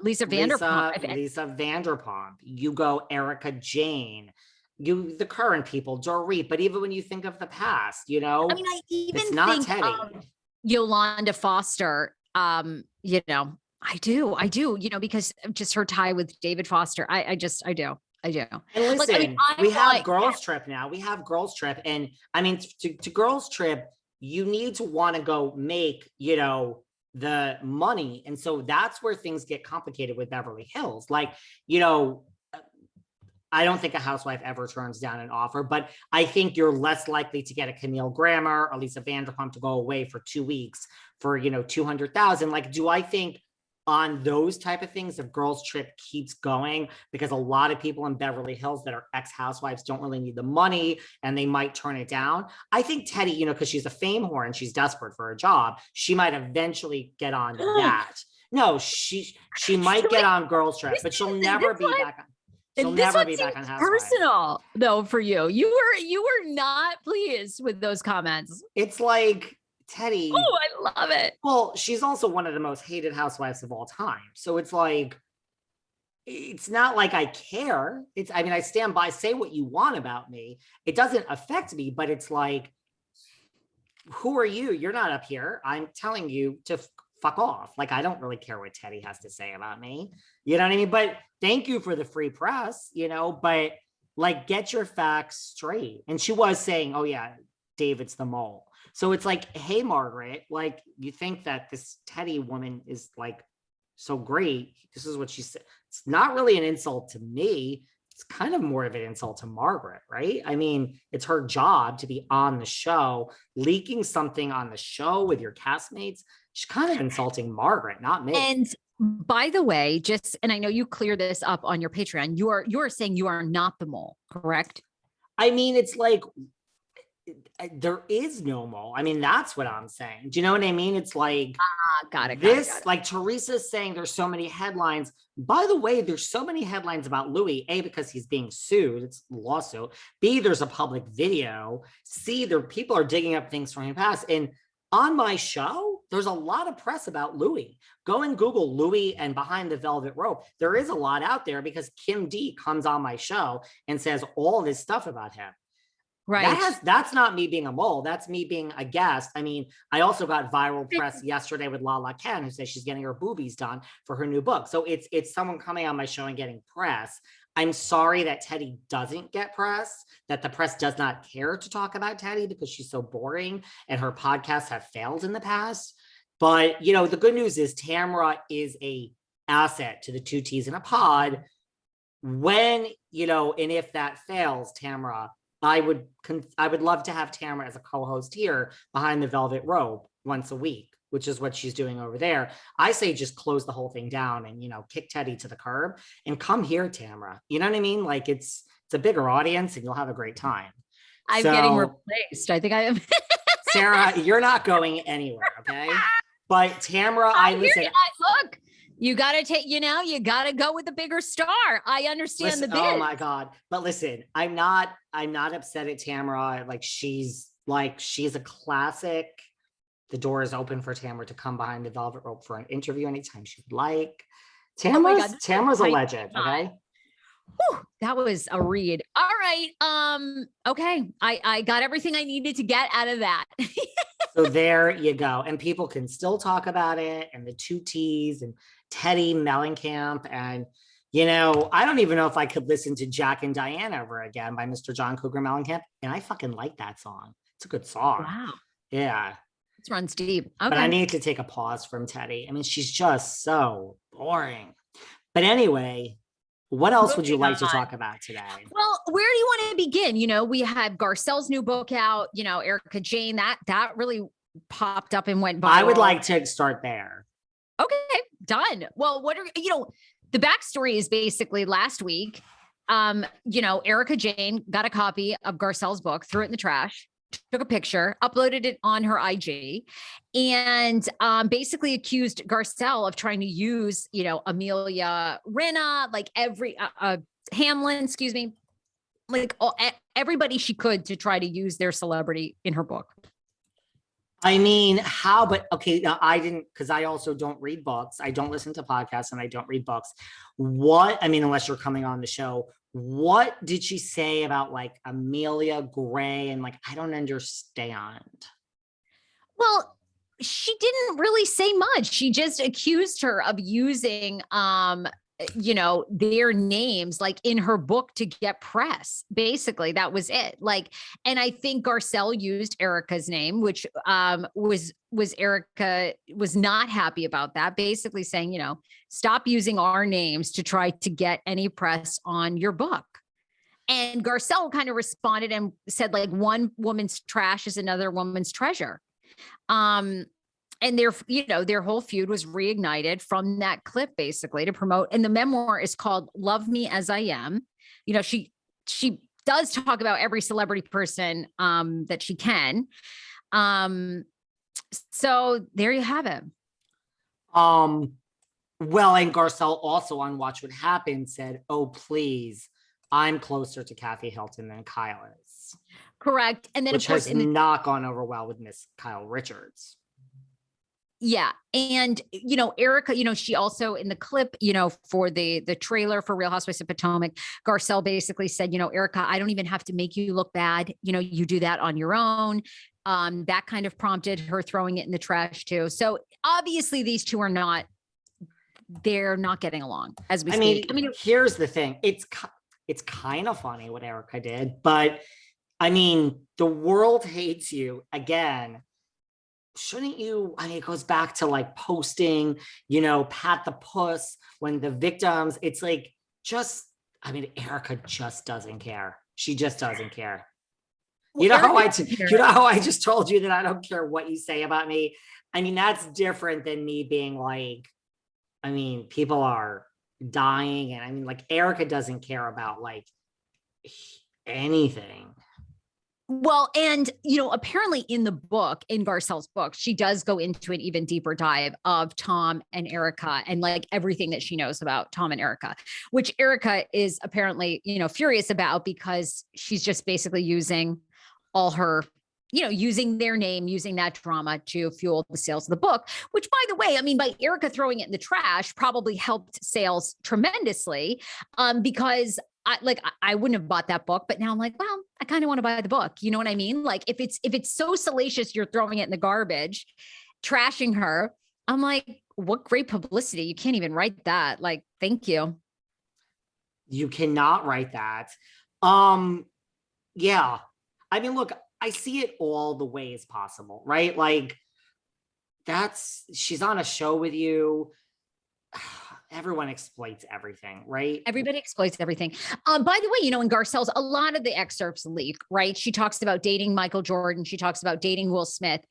Lisa Vanderpump. Lisa Vanderpump. You go Erika Jayne. The current people, Dorit. But even when you think of the past, I mean, I even it's not think Teddy. Yolanda Foster. I do, because just her tie with David Foster. I do. And listen, we have Girls Trip now. We have Girls Trip. And I mean, to Girls Trip, you need to want to go make, the money. And so that's where things get complicated with Beverly Hills. Like, I don't think a housewife ever turns down an offer, but I think you're less likely to get a Camille Grammer or Lisa Vanderpump to go away for 2 weeks for, $200,000. Like, do I think on those type of things, if Girls Trip keeps going, because a lot of people in Beverly Hills that are ex-housewives don't really need the money and they might turn it down. I think Teddy, because she's a fame whore and she's desperate for a job, she might eventually get on that. No, she might get on Girls Trip, but she'll never be back on. She'll never be back on Housewives. Personal though for you. You were not pleased with those comments. It's like, Teddy. Oh, I love it. Well, she's also one of the most hated housewives of all time. So it's like, it's not like I care. I stand by, say what you want about me. It doesn't affect me, but it's like, who are you? You're not up here. I'm telling you to fuck off. Like, I don't really care what Teddy has to say about me. You know what I mean? But thank you for the free press, but like, get your facts straight. And she was saying, oh yeah, David's the mole. So it's like, hey, Margaret, like, you think that this Teddy woman is like so great. This is what she said. It's not really an insult to me. It's kind of more of an insult to Margaret, right? I mean, it's her job to be on the show, leaking something on the show with your castmates. She's kind of insulting Margaret, not me. And by the way, and I know you clear this up on your Patreon, you are saying you are not the mole, correct? I mean, it's like, there is no mole. I mean, that's what I'm saying. Do you know what I mean? It's like, got it. Like Teresa's saying there's so many headlines. By the way, there's so many headlines about Louis, A, because he's being sued. It's a lawsuit. B, there's a public video. C, people are digging up things from his past. And on my show, there's a lot of press about Louis. Go and Google Louis and Behind the Velvet Rope. There is a lot out there because Kim D comes on my show and says all this stuff about him. Right. That's not me being a mole. That's me being a guest. I mean, I also got viral press yesterday with Lala Ken, who says she's getting her boobies done for her new book. So it's someone coming on my show and getting press. I'm sorry that Teddy doesn't get press, that the press does not care to talk about Teddy because she's so boring and her podcasts have failed in the past. But, the good news is Tamra is a asset to the Two T's in a Pod. When, and if that fails, Tamra, I would love to have Tamra as a co-host here Behind the Velvet Rope once a week, which is what she's doing over there. I say just close the whole thing down and, kick Teddy to the curb and come here, Tamra. You know what I mean? Like, it's a bigger audience and you'll have a great time. I'm getting replaced. I think I am. Sarah, you're not going anywhere, okay? But Tamra, look. You got to take, you got to go with the bigger star. I understand the bid. Oh my God. But listen, I'm not upset at Tamra. She's a classic. The door is open for Tamra to come Behind the Velvet Rope for an interview anytime she'd like. Tamra's a legend. Okay. Whew, that was a read. All right. Okay. I got everything I needed to get out of that. So there you go. And people can still talk about it and the Two T's and Teddy Mellencamp. And, I don't even know if I could listen to Jack and Diane ever again by Mr. John Cougar Mellencamp. And I fucking like that song. It's a good song. Wow. Yeah. It runs deep. Okay. But I need to take a pause from Teddy. I mean, she's just so boring. But anyway, what else would you like to talk about today? Well, where do you want to begin? We have Garcelle's new book out, Erika Jayne, that really popped up and went viral. I would like to start there. Okay, done. Well, the backstory is basically last week, Erika Jayne got a copy of Garcelle's book, threw it in the trash, took a picture, uploaded it on her IG, and basically accused Garcelle of trying to use, Amelia Rinna, like Hamlin, excuse me, like everybody she could to try to use their celebrity in her book. I mean, how, but okay, now I didn't, because I also don't read books. I don't listen to podcasts and I don't read books. What, I mean, unless you're coming on the show, what did she say about like Amelia Gray? And like, I don't understand. Well, she didn't really say much. She just accused her of using their names like in her book to get press. Basically, that was it. Like, and I think Garcelle used Erika's name, which was Erika was not happy about that, basically saying, stop using our names to try to get any press on your book. And Garcelle kind of responded and said, like, one woman's trash is another woman's treasure. And their whole feud was reignited from that clip, basically, to promote. And the memoir is called Love Me As I Am. She does talk about every celebrity person that she can. So there you have it. Well, and Garcelle also on Watch What Happens said, "Oh, please, I'm closer to Kathy Hilton than Kyle is." Correct. And then, which of course, has not gone over well with Miss Kyle Richards. Yeah. And, Erika, she also in the clip, for the trailer for Real Housewives of Potomac, Garcelle basically said, Erika, I don't even have to make you look bad. You do that on your own. That kind of prompted her throwing it in the trash too. So obviously these two they're not getting along as we speak. I mean, here's the thing. It's kind of funny what Erika did, but I mean, the world hates you again. Shouldn't you? I mean, it goes back to like posting, pat the puss when the victims, it's like, Erika just doesn't care. She just doesn't care. You know how I just told you that I don't care what you say about me. I mean, that's different than me being like, people are dying. And I mean, like Erika doesn't care about like anything. Well, and, apparently in the book, in Garcelle's book, she does go into an even deeper dive of Tom and Erika and like everything that she knows about Tom and Erika, which Erika is apparently, furious about because she's just basically using all her, using their name, using that drama to fuel the sales of the book, which by the way, by Erika throwing it in the trash probably helped sales tremendously because I wouldn't have bought that book, but now I'm like, well, I kind of want to buy the book. You know what I mean? Like if it's so salacious, you're throwing it in the garbage, trashing her. I'm like, what great publicity. You can't even write that. Like, thank you. You cannot write that. Yeah. I mean, look, I see it all the ways possible, right? Like she's on a show with you. Everyone exploits everything, right? Everybody exploits everything. By the way, in Garcelle's, a lot of the excerpts leak, right? She talks about dating Michael Jordan. She talks about dating Will Smith.